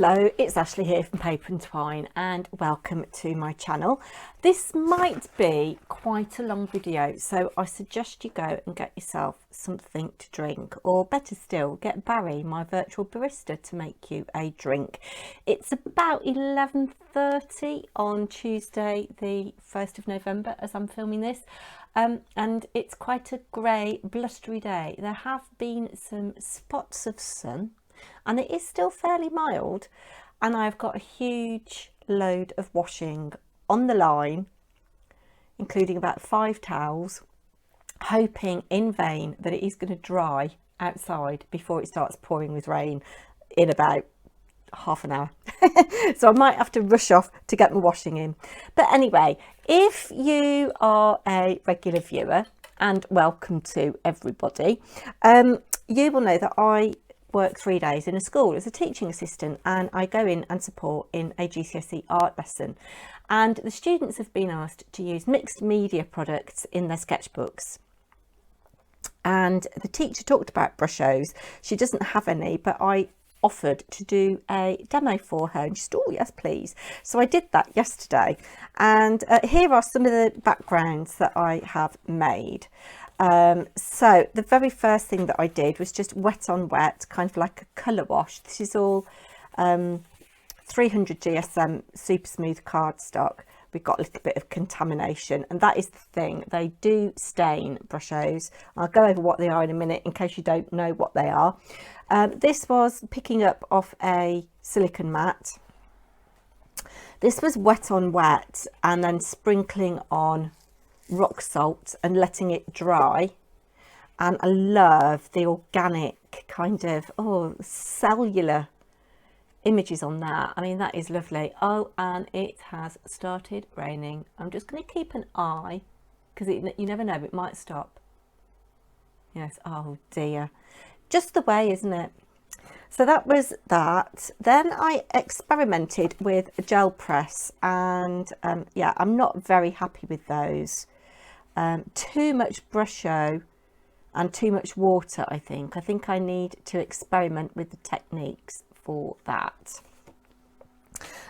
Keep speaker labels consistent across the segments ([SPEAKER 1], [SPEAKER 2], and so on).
[SPEAKER 1] Hello, it's Ashley here from Paper&Twine and welcome to my channel. This might be quite a long video, so I suggest you go and get yourself something to drink, or better still, get Barry, my virtual barista, to make you a drink. It's about 11:30 on Tuesday the 1st of November as I'm filming this. And it's quite a grey, blustery day. There have been some spots of sun and it is still fairly mild, and I've got a huge load of washing on the line, including about 5 towels, hoping in vain that it is going to dry outside before it starts pouring with rain in about half an hour. So I might have to rush off to get my washing in. But anyway, if you are a regular viewer, and welcome to everybody, you will know that I work 3 days in a school as a teaching assistant, and I go in and support in a GCSE art lesson, and the students have been asked to use mixed media products in their sketchbooks. And the teacher talked about Brushos. She doesn't have any, but I offered to do a demo for her, and she said, oh yes please. So I did that yesterday, and here are some of the backgrounds that I have made. So the very first thing that I did was just wet on wet, kind of like a colour wash. This is all 300 GSM super smooth cardstock. We've got a little bit of contamination, and that is the thing, they do stain, Brushos. I'll go over what they are in a minute in case you don't know what they are. This was picking up off a silicone mat. This was wet on wet and then sprinkling on rock salt and letting it dry. And I love the organic kind of cellular images on that. I mean, that is lovely. Oh, and it has started raining. I'm just going to keep an eye, because you never know, it might stop. Yes, oh dear, just the way, isn't it? So that was that. Then I experimented with a gel press, and yeah, I'm not very happy with those. Too much Brusho and too much water. I think I need to experiment with the techniques for that.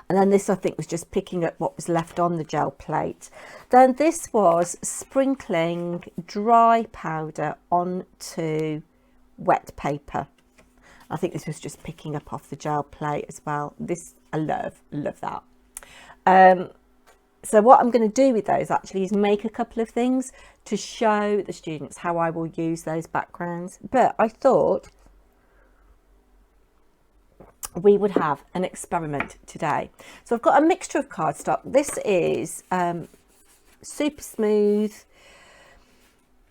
[SPEAKER 1] And then this, I think, was just picking up what was left on the gel plate. Then this was sprinkling dry powder onto wet paper. I think this was just picking up off the gel plate as well. This, I love that. So what I'm going to do with those actually is make a couple of things to show the students how I will use those backgrounds. But I thought we would have an experiment today. So I've got a mixture of cardstock. This is super smooth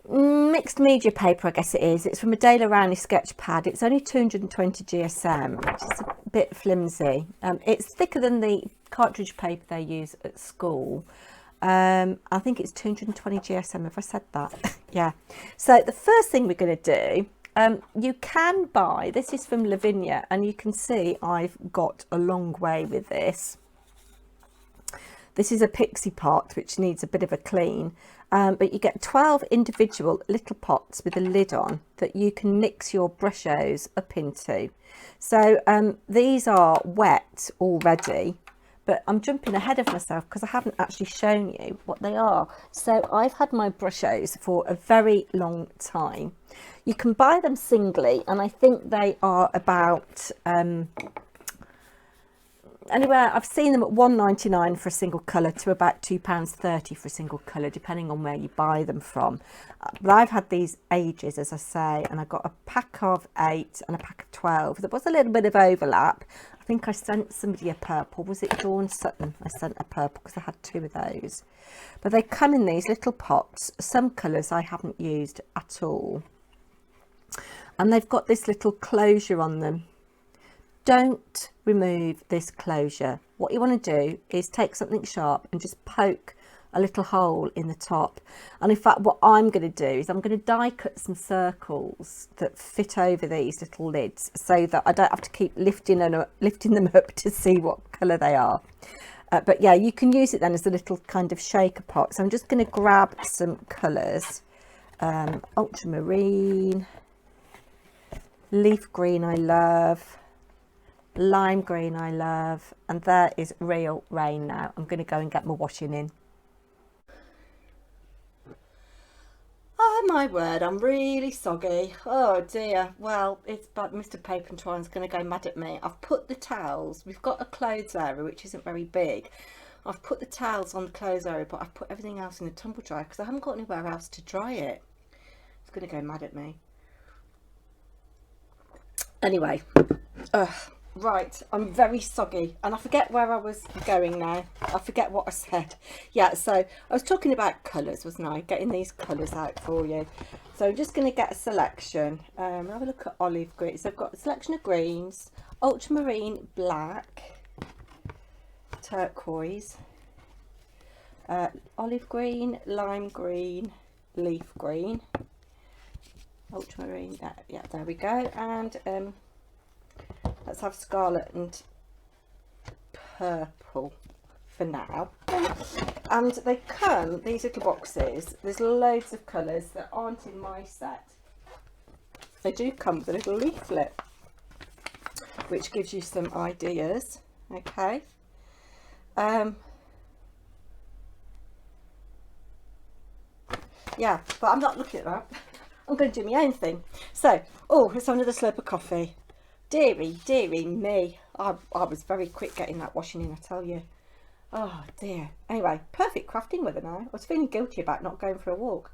[SPEAKER 1] mixed media paper, I guess it is. It's from a De La Rowney sketch pad. It's only 220 GSM, which is a bit flimsy. It's thicker than the cartridge paper they use at school. I think it's 220 GSM, if I said that. Yeah. So the first thing we're going to do, you can buy, this is from Lavinia, and you can see I've got a long way with this. This is a pixie pot, which needs a bit of a clean, but you get 12 individual little pots with a lid on that you can mix your Brushos up into. So these are wet already, but I'm jumping ahead of myself because I haven't actually shown you what they are. So I've had my Brushos for a very long time. You can buy them singly, and I think they are about anywhere, I've seen them at £1.99 for a single colour to about £2.30 for a single colour, depending on where you buy them from. But I've had these ages, as I say, and I got a pack of 8 and a pack of 12. There was a little bit of overlap. I think I sent somebody a purple. Was it Dawn Sutton? I sent a purple because I had 2 of those. But they come in these little pots. Some colours I haven't used at all. And they've got this little closure on them. Don't remove this closure. What you want to do is take something sharp and just poke a little hole in the top. And in fact, what I'm going to do is I'm going to die cut some circles that fit over these little lids, so that I don't have to keep lifting them up to see what colour they are. But yeah, you can use it then as a little kind of shaker pot. So I'm just going to grab some colours. Ultramarine, leaf green I love, lime green I love, and there is real rain now. I'm going to go and get my washing in. Oh my word, I'm really soggy. Oh dear. Well, it's but Mr. Paper&Twine's going to go mad at me. I've put the towels, we've got a clothes area which isn't very big. I've put the towels on the clothes area, but I've put everything else in the tumble dryer because I haven't got anywhere else to dry it. It's going to go mad at me. Anyway, right, I'm very soggy and I forget where I was going now. I forget what I said. Yeah, so I was talking about colours, wasn't I? Getting these colours out for you. So I'm just going to get a selection. Have a look at olive green. So I've got a selection of greens, ultramarine black, turquoise, olive green, lime green, leaf green, ultramarine, yeah, there we go. And let's have scarlet and purple for now. And they come, these little boxes, there's loads of colours that aren't in my set. They do come with a little leaflet which gives you some ideas. Okay, yeah, but I'm not looking at that. I'm going to do my own thing. So, oh, let's have another slurp of coffee. Deary me. I was very quick getting that washing in, I tell you. Oh dear. Anyway, perfect crafting weather now. I was feeling guilty about not going for a walk.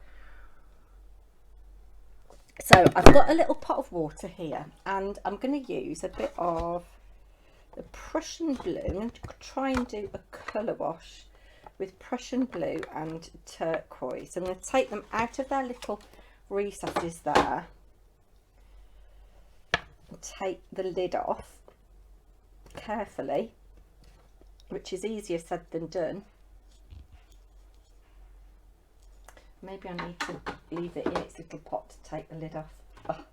[SPEAKER 1] So I've got a little pot of water here and I'm going to use a bit of the Prussian blue. I'm going to try and do a colour wash with Prussian blue and turquoise. So I'm going to take them out of their little recesses there and take the lid off carefully, which is easier said than done. Maybe I need to leave it in its little pot to take the lid off. Oh.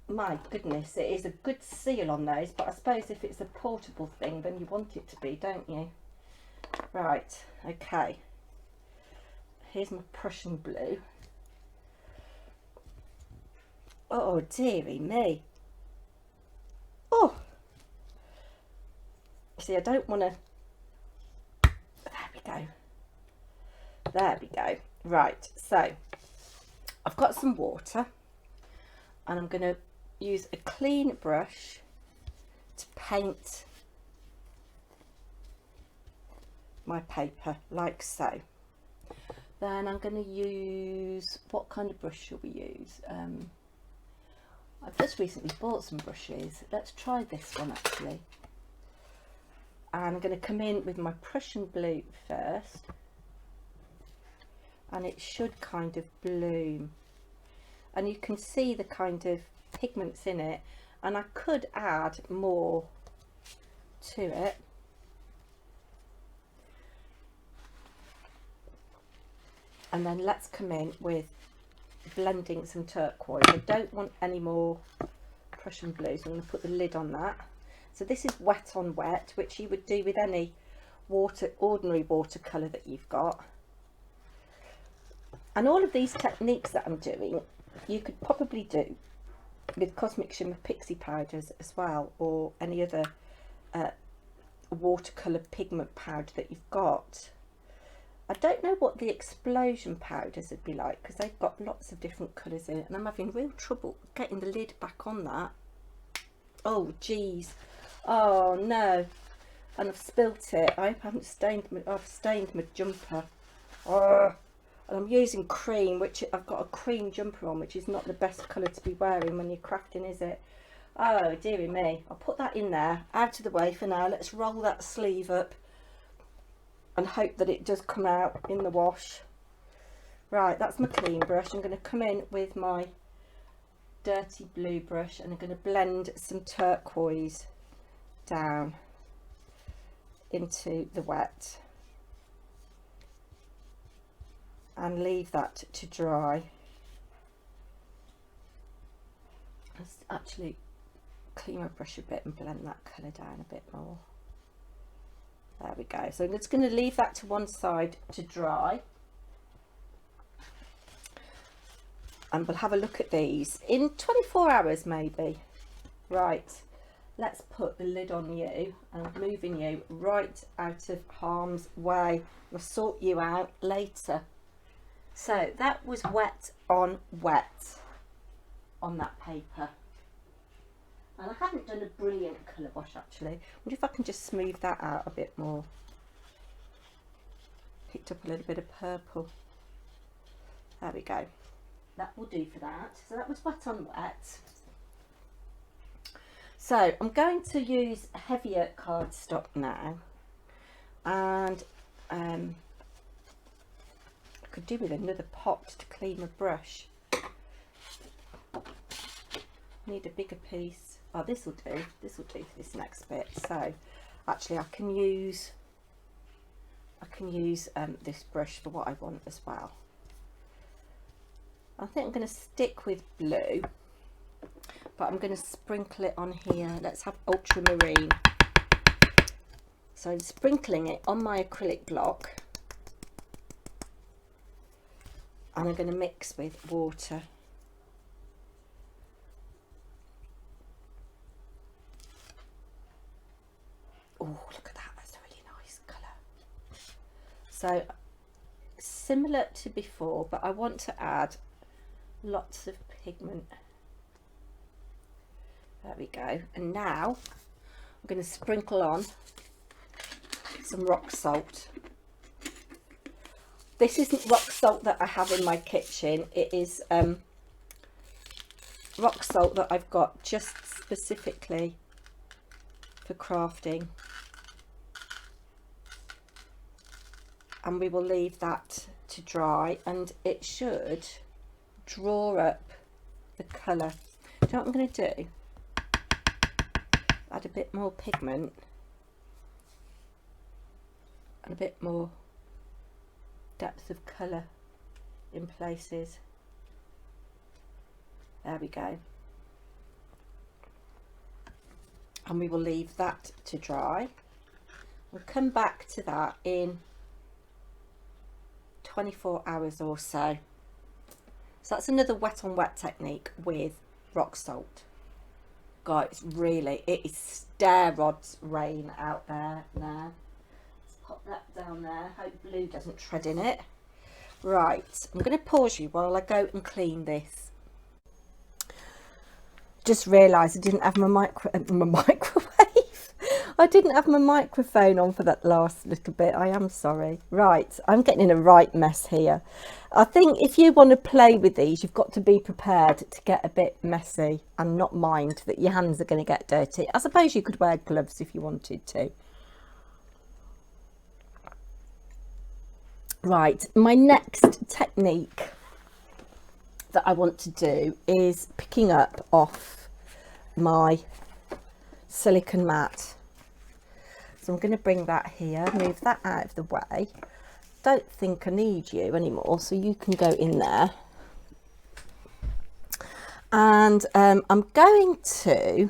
[SPEAKER 1] My goodness, it is a good seal on those, but I suppose if it's a portable thing then you want it to be, don't you? Right, okay. Here's my Prussian blue. Oh dearie me. Oh, see, I don't want to. There we go. Right, so I've got some water and I'm going to use a clean brush to paint my paper like so. Then I'm going to use, what kind of brush shall we use? I've just recently bought some brushes. Let's try this one actually. And I'm going to come in with my Prussian blue first. And it should kind of bloom. And you can see the kind of pigments in it. And I could add more to it. And then let's come in with blending some turquoise. I don't want any more Prussian blue, so I'm going to put the lid on that. So this is wet on wet, which you would do with any ordinary watercolour that you've got. And all of these techniques that I'm doing, you could probably do with Cosmic Shimmer Pixie powders as well, or any other watercolour pigment powder that you've got. I don't know what the explosion powders would be like because they've got lots of different colours in it, and I'm having real trouble getting the lid back on that. Oh geez, oh no, and I've spilt it. I hope I haven't stained my, I've stained my jumper. Oh, and I'm using cream, which I've got a cream jumper on, which is not the best colour to be wearing when you're crafting, is it? Oh dearie me. I'll put that in there, out of the way for now. Let's roll that sleeve up and hope that it does come out in the wash. Right, that's my clean brush. I'm going to come in with my dirty blue brush and I'm going to blend some turquoise down into the wet and leave that to dry. Let's actually clean my brush a bit and blend that colour down a bit more. There we go. So I'm just going to leave that to one side to dry. And we'll have a look at these in 24 hours maybe. Right, let's put the lid on you and I'm moving you right out of harm's way. I'll sort you out later. So that was wet on that paper. And I haven't done a brilliant colour wash actually. I wonder if I can just smooth that out a bit more. Picked up a little bit of purple. There we go. That will do for that. So that was wet on wet. So I'm going to use heavier cardstock now. And I could do with another pot to clean my brush. Need a bigger piece. Oh, this will do. This will do for this next bit. So actually I can use this brush for what I want as well. I think I'm going to stick with blue, but I'm going to sprinkle it on here. Let's have ultramarine. So I'm sprinkling it on my acrylic block and I'm going to mix with water. Oh, look at that, that's a really nice colour. So similar to before, but I want to add lots of pigment. There we go. And now I'm going to sprinkle on some rock salt. This isn't rock salt that I have in my kitchen. It is rock salt that I've got just specifically for crafting. And we will leave that to dry and it should draw up the colour. Do you know what I'm going to do? Add a bit more pigment and a bit more depth of colour in places. There we go. And we will leave that to dry. We'll come back to that in 24 hours or so. So that's another wet on wet technique with rock salt. Guys, really, it is stair rods rain out there now. Let's pop that down there. Hope blue doesn't tread in it. Right, I'm going to pause you while I go and clean this. Just realised I didn't have my microwave. I didn't have my microphone on for that last little bit. I am sorry. Right, I'm getting in a right mess here. I think if you want to play with these, you've got to be prepared to get a bit messy and not mind that your hands are going to get dirty. I suppose you could wear gloves if you wanted to. Right, my next technique that I want to do is picking up off my silicone mat. So I'm going to bring that here, move that out of the way. Don't think I need you anymore, so you can go in there. And I'm going to,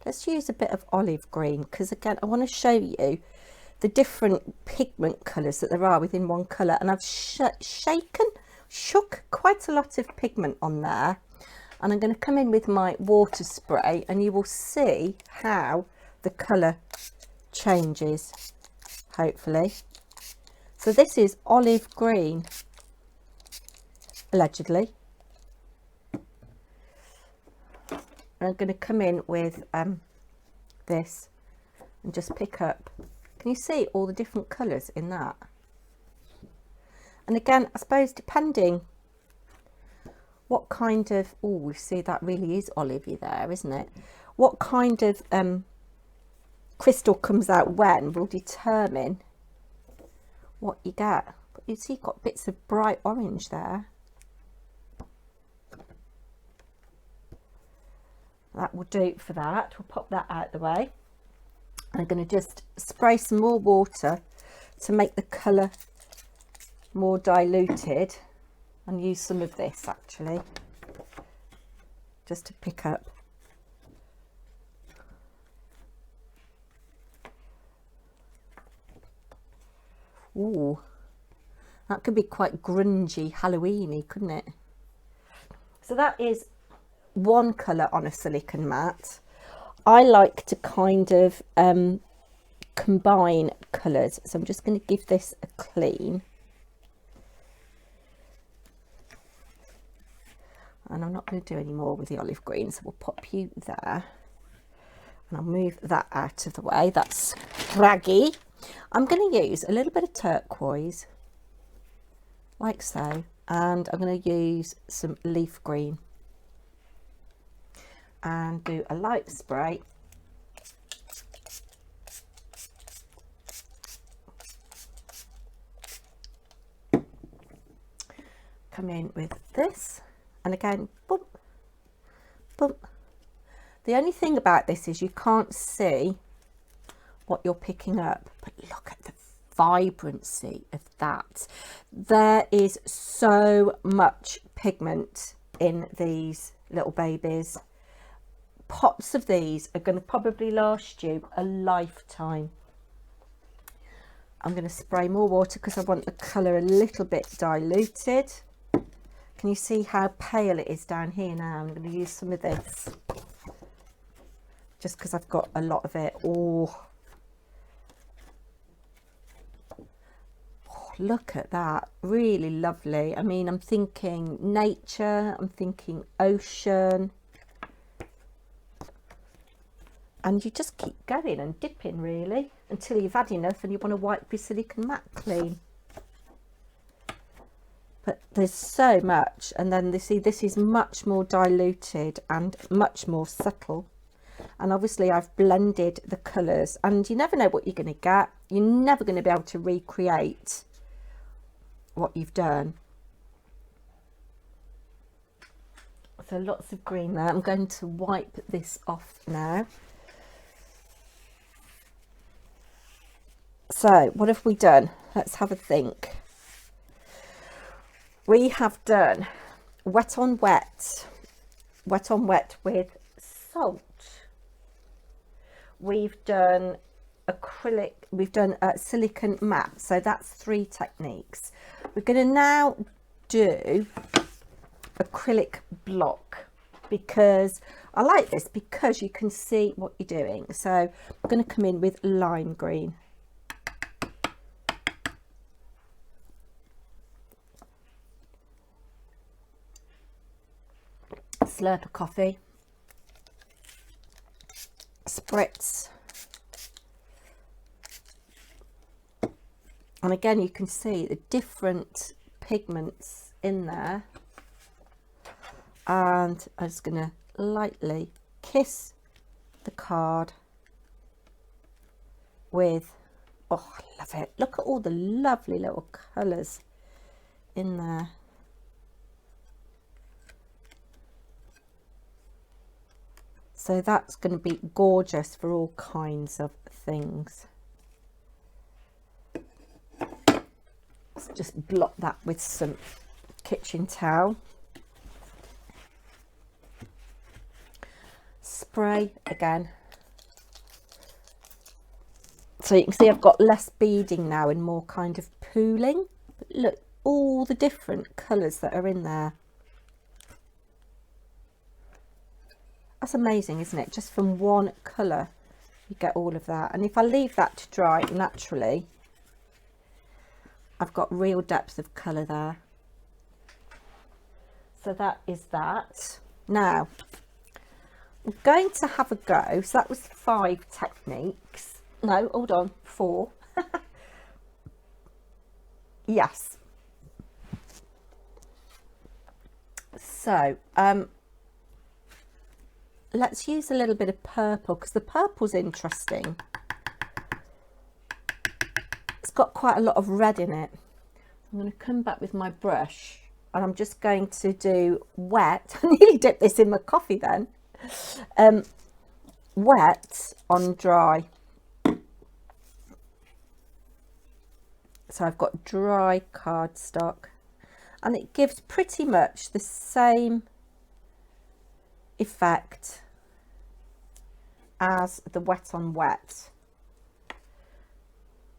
[SPEAKER 1] let's use a bit of olive green, because again, I want to show you the different pigment colours that there are within one colour. And I've shook quite a lot of pigment on there. And I'm going to come in with my water spray and you will see how the colour changes, hopefully. So this is olive green, allegedly. And I'm going to come in with this and just pick up. Can you see all the different colours in that? And again, I suppose depending what kind of, oh, we see that really is olivey there, isn't it? What kind of crystal comes out when will determine what you get. But you see you've got bits of bright orange there. That will do for that. We'll pop that out the way. And I'm going to just spray some more water to make the colour more diluted. And use some of this actually, just to pick up. Ooh, that could be quite grungy, Halloweeny, couldn't it? So that is one colour on a silicone mat. I like to kind of combine colours, so I'm just going to give this a clean, and I'm not going to do any more with the olive green, so we'll pop you there, and I'll move that out of the way. That's scraggy. I'm going to use a little bit of turquoise like so, and I'm going to use some leaf green and do a light spray. Come in with this, and again, boom, boom. The only thing about this is you can't see what you're picking up, but look at the vibrancy of that. There is so much pigment in these little babies. Pots of these are going to probably last you a lifetime. I'm going to spray more water because I want the colour a little bit diluted. Can you see how pale it is down here now? I'm going to use some of this just because I've got a lot of it. Oh, look at that, really lovely. I mean, I'm thinking nature, I'm thinking ocean, and you just keep going and dipping really until you've had enough and you want to wipe your silicone mat clean. But there's so much, and then you see this is much more diluted and much more subtle, and obviously I've blended the colours, and you never know what you're going to get. You're never going to be able to recreate what you've done. So lots of green there. I'm going to wipe this off now. So what have we done? Let's have a think. We have done wet on wet with salt. We've done acrylic, we've done a silicone matte, so that's 3 techniques. We're going to now do acrylic block because I like this because you can see what you're doing. So I'm going to come in with lime green. Slurp of coffee, spritz, and again you can see the different pigments in there, and I'm just going to lightly kiss the card with, oh I love it, look at all the lovely little colours in there. So that's going to be gorgeous for all kinds of things. Let's just blot that with some kitchen towel. Spray again. So you can see I've got less beading now and more kind of pooling. But look, all the different colours that are in there. That's amazing, isn't it? Just from one colour you get all of that. And if I leave that to dry naturally, I've got real depth of colour there. So that is that. Now I'm going to have a go. So that was 5 techniques. No, hold on, 4. Yes. So let's use a little bit of purple because the purple's interesting. It's got quite a lot of red in it. I'm going to come back with my brush and I'm just going to do wet. I nearly dipped this in my coffee then. Wet on dry. So I've got dry cardstock and it gives pretty much the same effect as the wet on wet,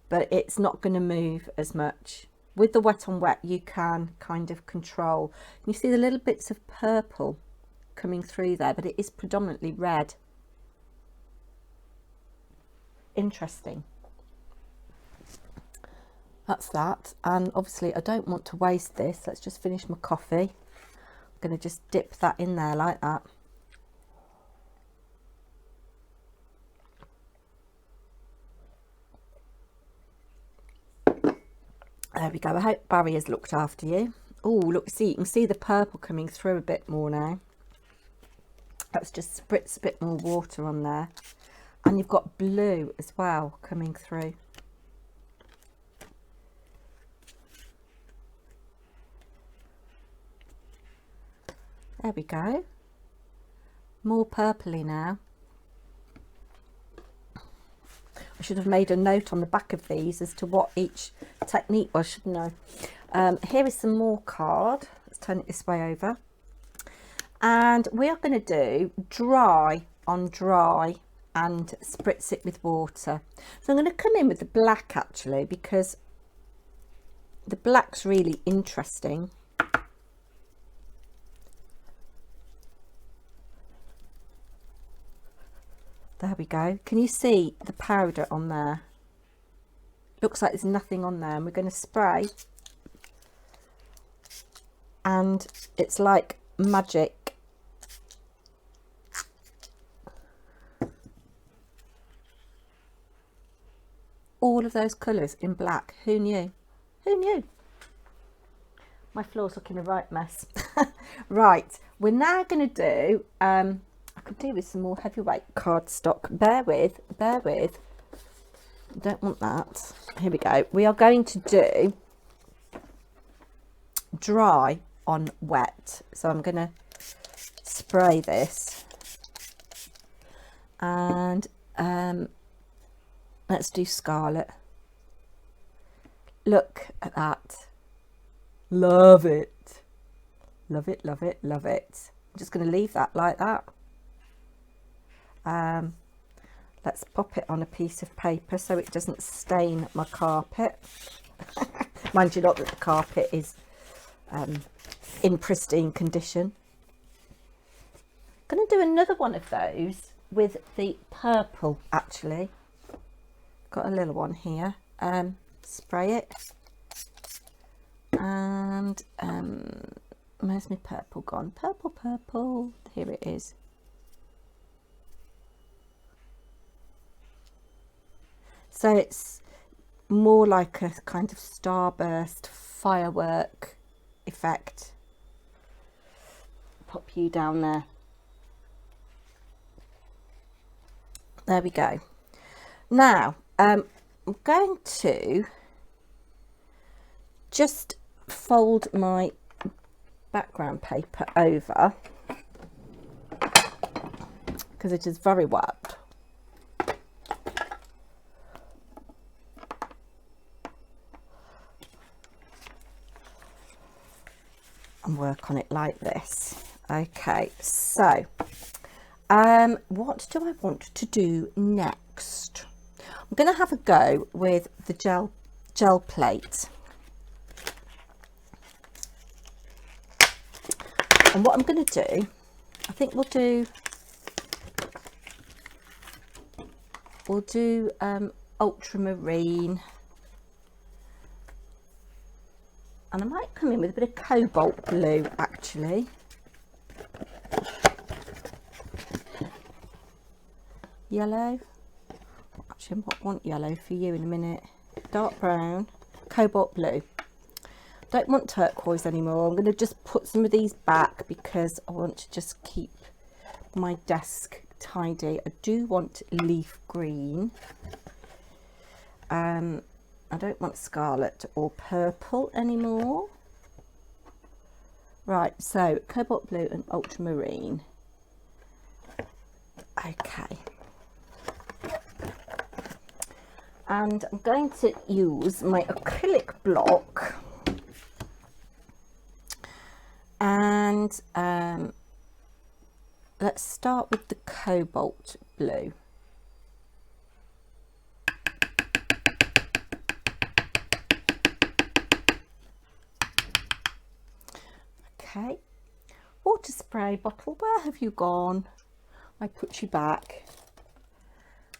[SPEAKER 1] but it's not going to move as much. with the wet on wet, you can kind of control. You see the little bits of purple coming through there, but it is predominantly red. Interesting. That's that. And obviously I don't want to waste this. Let's just finish my coffee. I'm going to just dip that in there like that. There we go. I hope Barry has looked after you. Oh, look, see, you can see the purple coming through a bit more now. Let's just spritz a bit more water on there. And you've got blue as well coming through. There we go. More purpley now. I should have made a note on the back of these as to what each technique was, shouldn't I? Here is some more card. Let's turn it this way over. And we are going to do dry on dry and spritz it with water. So I'm going to come in with the black actually, because the black's really interesting. There we go. Can you see the powder on there? Looks like there's nothing on there, and we're going to spray. And it's like magic. All of those colours in black. Who knew? Who knew? My floor's looking a right mess. Right, we're now going to do... I could do with some more heavyweight cardstock. Bear with. Don't want that. Here we go. We are going to do dry on wet. So I'm going to spray this. And let's do scarlet. Look at that. Love it. Love it, love it, love it. I'm just going to leave that like that. Let's pop it on a piece of paper so it doesn't stain my carpet. Mind you, not that the carpet is in pristine condition. I'm going to do another one of those with the purple actually. Got a little one here. Spray it. And where's my purple gone? Purple. Here it is. So it's more like a kind of starburst firework effect. Pop you down there. There we go. Now I'm going to just fold my background paper over because it is very wet. And work on it like this. Okay, so what do I want to do next? I'm going to have a go with the gel plate. And what I'm going to do, I think we'll do ultramarine. And I might come in with a bit of cobalt blue actually. Yellow. Actually, I want yellow for you in a minute. Dark brown, cobalt blue. Don't want turquoise anymore. I'm going to just put some of these back because I want to just keep my desk tidy. I do want leaf green. I don't want scarlet or purple anymore. Right, so cobalt blue and ultramarine. Okay. And I'm going to use my acrylic block. And let's start with the cobalt blue. Okay, water spray bottle, where have you gone? I put you back.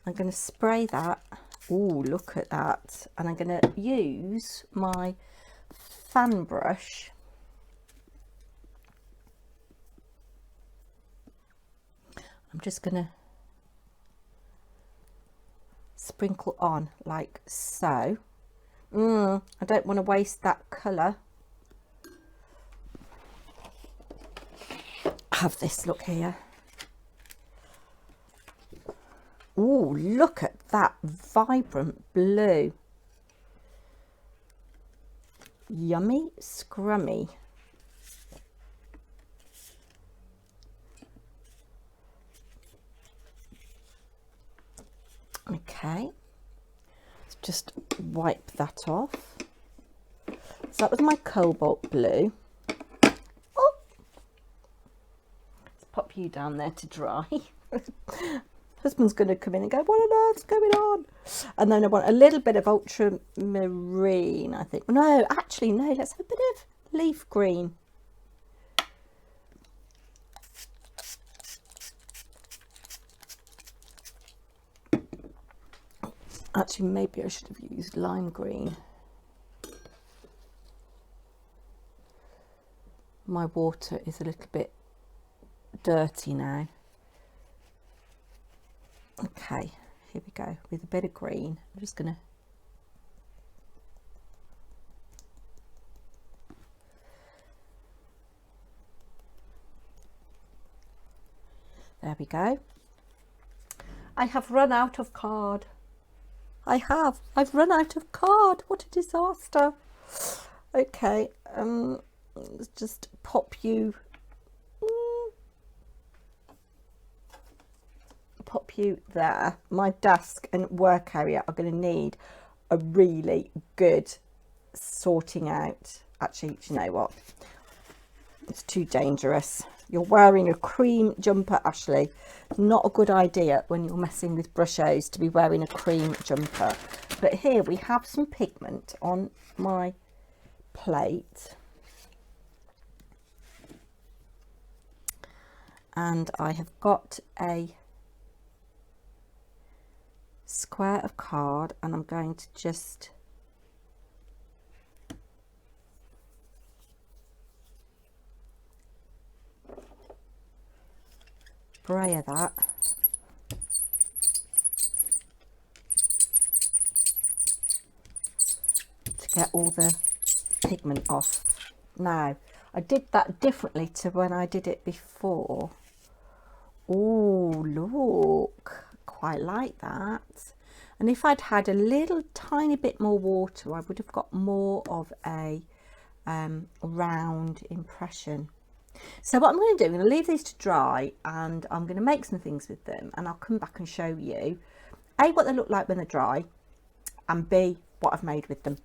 [SPEAKER 1] I'm going to spray that. Oh, look at that. And I'm going to use my fan brush I'm just going to sprinkle on like so. I don't want to waste that colour. Have this, look here. Oh, look at that vibrant blue. Yummy scrummy. Okay, let's just wipe that off. So that was my cobalt blue. Oh, let's pop you down there to dry. Husband's going to come in and go, what on earth's going on? And then I want a little bit of ultramarine, I think. No, actually, no, let's have a bit of leaf green. Actually, maybe I should have used lime green. My water is a little bit dirty now. Okay, here we go, with a bit of green. I'm just going to there we go. I have run out of card. I've run out of card. What a disaster. Okay, let's just pop you there. My desk and work area are going to need a really good sorting out. Actually, do you know what? It's too dangerous. You're wearing a cream jumper, Ashley. Not a good idea when you're messing with Brushos to be wearing a cream jumper. But here we have some pigment on my plate. And I have got a square of card, and I'm going to just spray that. To get all the pigment off. Now, I did that differently to when I did it before. Oh, look, quite like that. And if I'd had a little tiny bit more water, I would have got more of a round impression. So what I'm going to do, I'm going to leave these to dry, and I'm going to make some things with them, and I'll come back and show you A, what they look like when they're dry, and B, what I've made with them.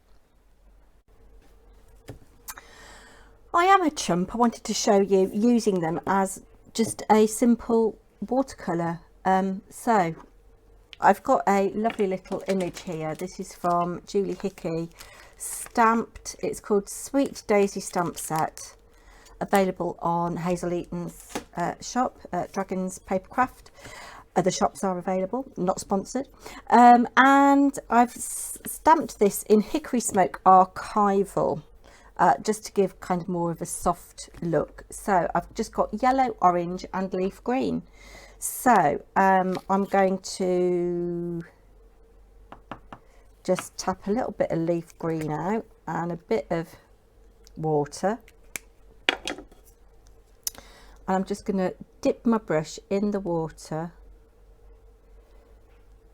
[SPEAKER 1] I am a chump. I wanted to show you using them as just a simple watercolour. So I've got a lovely little image here. This is from Julie Hickey, stamped. It's called Sweet Daisy Stamp Set, available on Hazel Eaton's shop, Dragon's Papercraft. The shops are available, not sponsored. And I've stamped this in Hickory Smoke Archival, just to give kind of more of a soft look. So I've just got yellow, orange and leaf green. So I'm going to just tap a little bit of leaf green out and a bit of water. And I'm just going to dip my brush in the water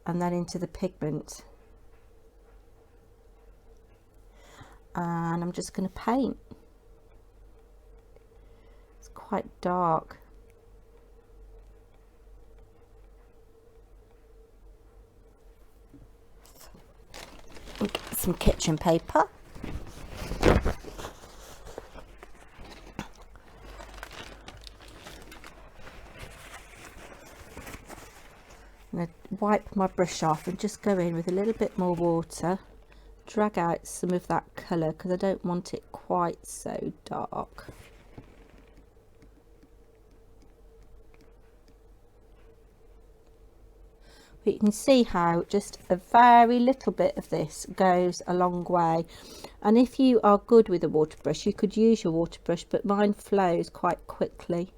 [SPEAKER 1] and then into the pigment. And I'm just going to paint. It's quite dark. Some kitchen paper. I'm going to wipe my brush off and just go in with a little bit more water, drag out some of that colour because I don't want it quite so dark. But you can see how just a very little bit of this goes a long way. And if you are good with a water brush, you could use your water brush, but mine flows quite quickly.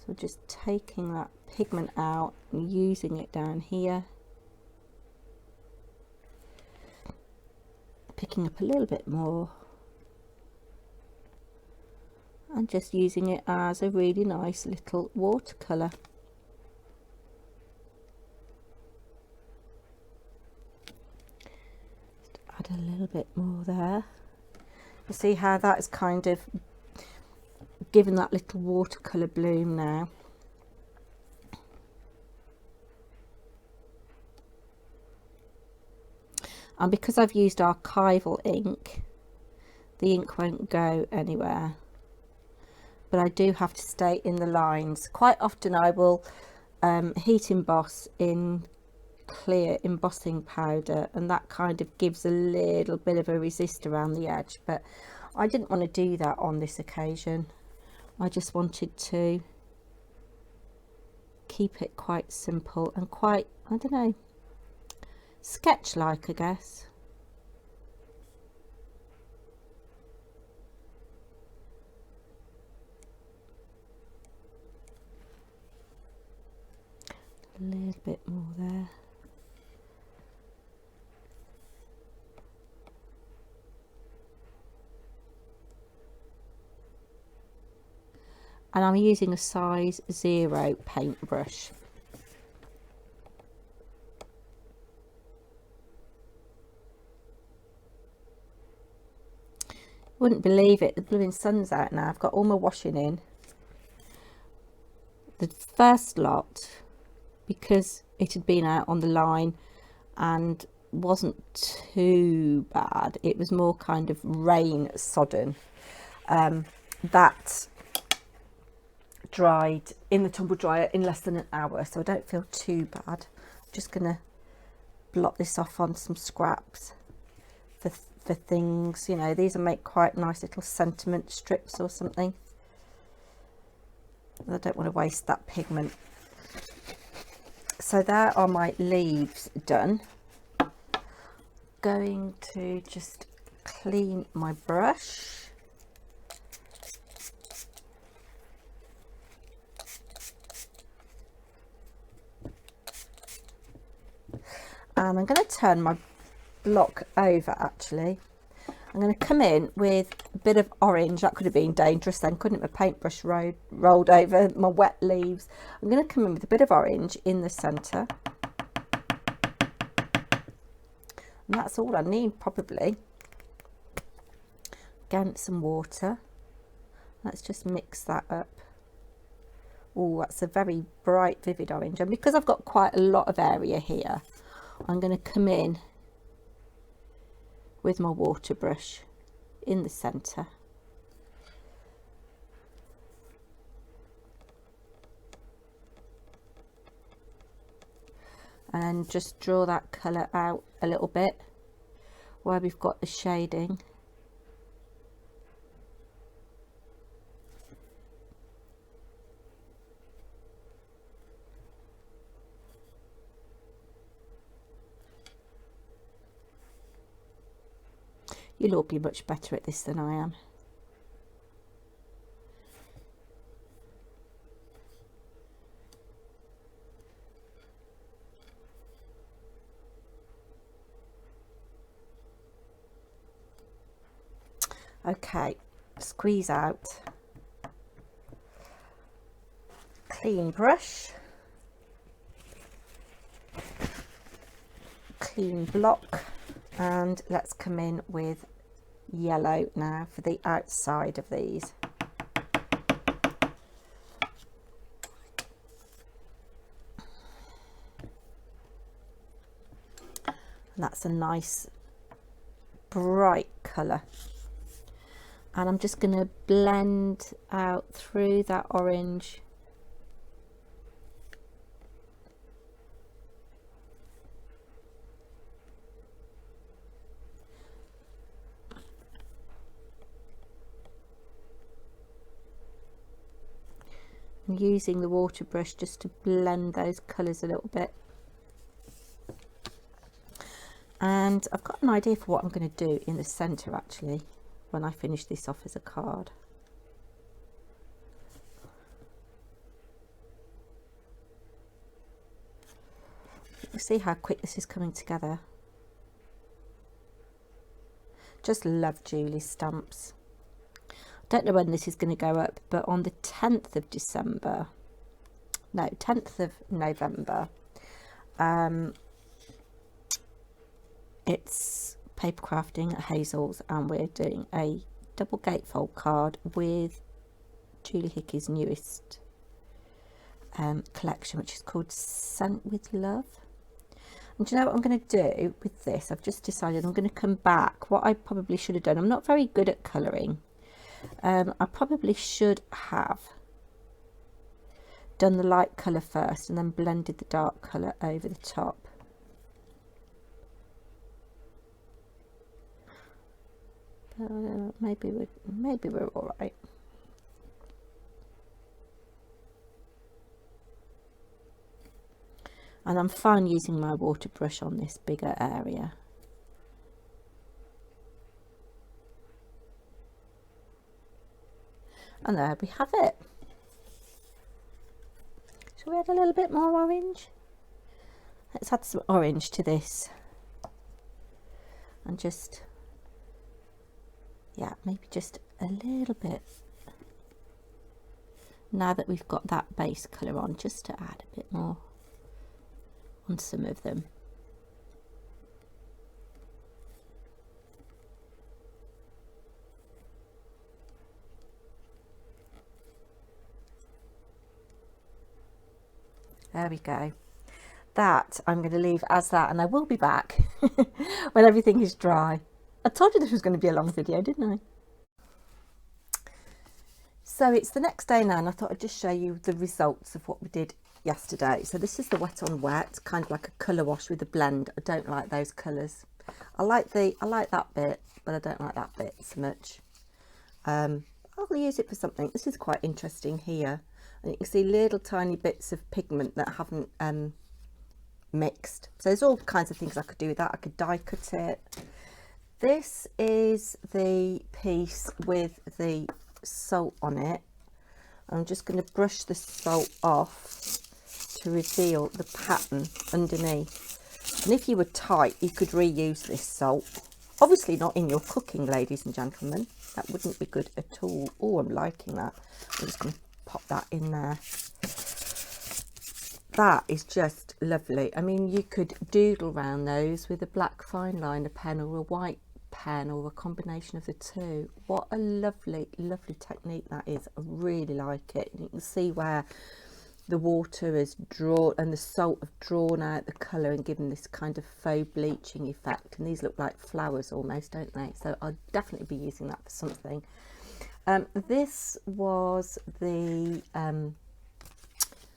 [SPEAKER 1] So just taking that pigment out and using it down here, picking up a little bit more, and just using it as a really nice little watercolour. Add a little bit more there. You see how that is kind of given that little watercolour bloom now. And because I've used archival ink, the ink won't go anywhere. But I do have to stay in the lines. Quite often I will heat emboss in clear embossing powder, and that kind of gives a little bit of a resist around the edge, but I didn't want to do that on this occasion. I just wanted to keep it quite simple and quite, I don't know, sketch like, I guess. A little bit more there. And I'm using a size 0 paintbrush. Wouldn't believe it, the blooming sun's out now. I've got all my washing in. The first lot, because it had been out on the line and wasn't too bad, it was more kind of rain sodden, that dried in the tumble dryer in less than an hour, so I don't feel too bad. I'm just gonna blot this off on some scraps for things, you know, these will make quite nice little sentiment strips or something. I don't want to waste that pigment. So there are my leaves done. Going to just clean my brush. And I'm going to turn my block over actually. I'm going to come in with a bit of orange. That could have been dangerous then, couldn't it? My paintbrush rolled over my wet leaves. I'm going to come in with a bit of orange in the centre. And that's all I need probably. Again, some water. Let's just mix that up. Oh, that's a very bright, vivid orange. And because I've got quite a lot of area here, I'm going to come in with my water brush in the centre. And just draw that colour out a little bit where we've got the shading. You'll all be much better at this than I am. Okay, squeeze out. Clean brush. Clean block. And let's come in with yellow now for the outside of these. And that's a nice bright colour. And I'm just going to blend out through that orange. I'm using the water brush just to blend those colours a little bit. And I've got an idea for what I'm going to do in the centre actually when I finish this off as a card. You see how quick this is coming together. Just love Julie's stamps. Don't know when this is going to go up, but on the 10th of December, no, 10th of November, it's paper crafting at Hazel's, and we're doing a double gatefold card with Julie Hickey's newest collection, which is called Sent with Love. And do you know what I'm going to do with this? I've just decided I'm going to come back. What I probably should have done, I'm not very good at colouring. I probably should have done the light colour first and then blended the dark colour over the top. Maybe we're all right. And I'm fine using my water brush on this bigger area. And there we have it. Shall we add a little bit more orange? Let's add some orange to this. And just, yeah, maybe just a little bit. Now that we've got that base colour on, just to add a bit more on some of them. There we go. That I'm going to leave as that, and I will be back when everything is dry. I told you this was going to be a long video, didn't I? So it's the next day now, and I thought I'd just show you the results of what we did yesterday. So this is the wet on wet, kind of like a colour wash with a blend. I don't like those colours. I like that bit, but I don't like that bit so much. I'll use it for something. This is quite interesting here, and you can see little tiny bits of pigment that haven't mixed. So there's all kinds of things I could do with that. I could die cut it. This is the piece with the salt on it. I'm just going to brush the salt off to reveal the pattern underneath. And if you were tight, you could reuse this salt. Obviously not in your cooking, ladies and gentlemen. That wouldn't be good at all. Oh, I'm liking that. I'm just going to pop that in there. That is just lovely. I mean, you could doodle around those with a black fine liner pen or a white pen or a combination of the two. What a lovely, lovely technique that is. I really like it. You can see where the water is drawn and the salt have drawn out the colour and given this kind of faux bleaching effect. And these look like flowers almost, don't they? So I'll definitely be using that for something. This was the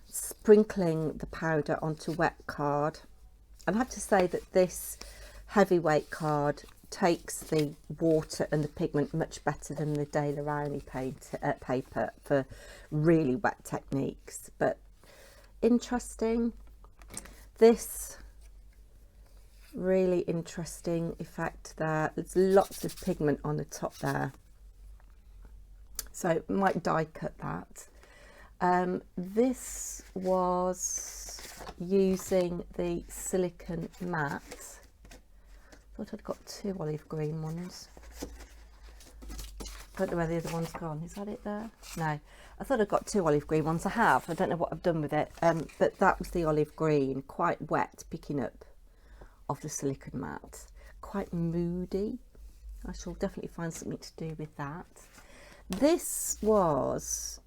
[SPEAKER 1] sprinkling the powder onto wet card. And I have to say that this heavyweight card takes the water and the pigment much better than the De La Rowney paper for really wet techniques. But interesting. This really interesting effect there. There's lots of pigment on the top there, so might die cut that. This was using the silicone matte. Thought I'd got two olive green ones. Don't know where the other one's gone. Is that it there? No, I thought I'd got two olive green ones. I have. I don't know what I've done with it. But that was the olive green, quite wet, picking up of the silicone matte. Quite moody. I shall definitely find something to do with that. This was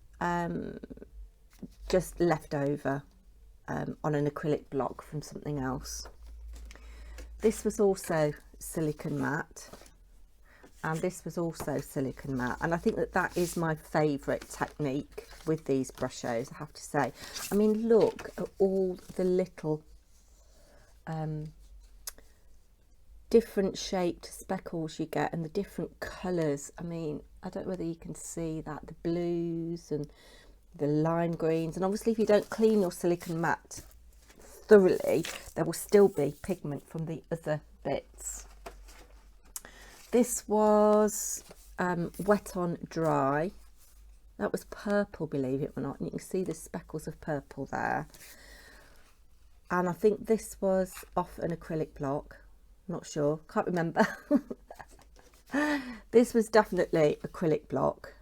[SPEAKER 1] just left over on an acrylic block from something else. This was also silicone matte, and this was also silicone matte, and I think that that is my favourite technique with these Brushos, I have to say. I mean, look at all the little different shaped speckles you get and the different colours. I mean, I don't know whether you can see that, the blues and the lime greens, and obviously if you don't clean your silicone mat thoroughly, there will still be pigment from the other bits. This was wet on dry. That was purple, believe it or not, and you can see the speckles of purple there. And I think this was off an acrylic block, not sure, can't remember. This was definitely acrylic block.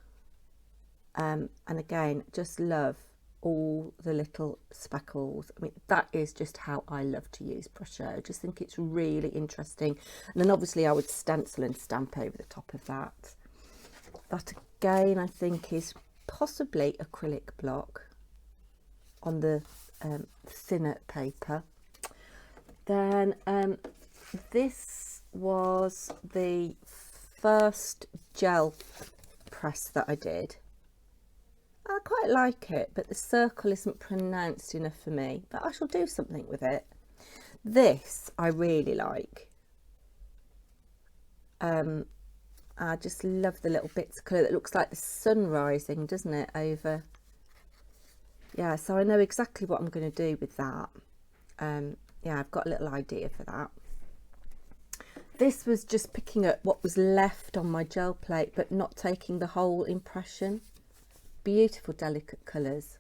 [SPEAKER 1] And again, just love all the little speckles. I mean, that is just how I love to use Brushos. I just think it's really interesting. And then obviously I would stencil and stamp over the top of that. That again, I think is possibly acrylic block on the thinner paper. Then this was the first gel press that I did. I quite like it, but the circle isn't pronounced enough for me, but I shall do something with it. This I really like. I just love the little bits of colour that looks like the sun rising, doesn't it, over. Yeah, so I know exactly what I'm going to do with that. Yeah, I've got a little idea for that. This was just picking up what was left on my gel plate, but not taking the whole impression. Beautiful delicate colours.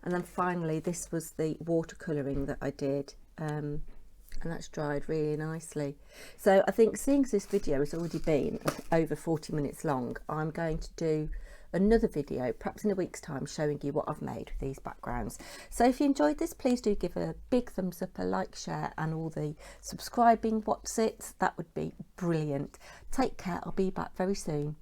[SPEAKER 1] And then finally this was the watercolouring that I did, and that's dried really nicely. So I think, seeing as this video has already been over 40 minutes long, I'm going to do another video perhaps in a week's time showing you what I've made with these backgrounds. So if you enjoyed this, please do give a big thumbs up, a like, share, and all the subscribing what's it, that would be brilliant. Take care, I'll be back very soon.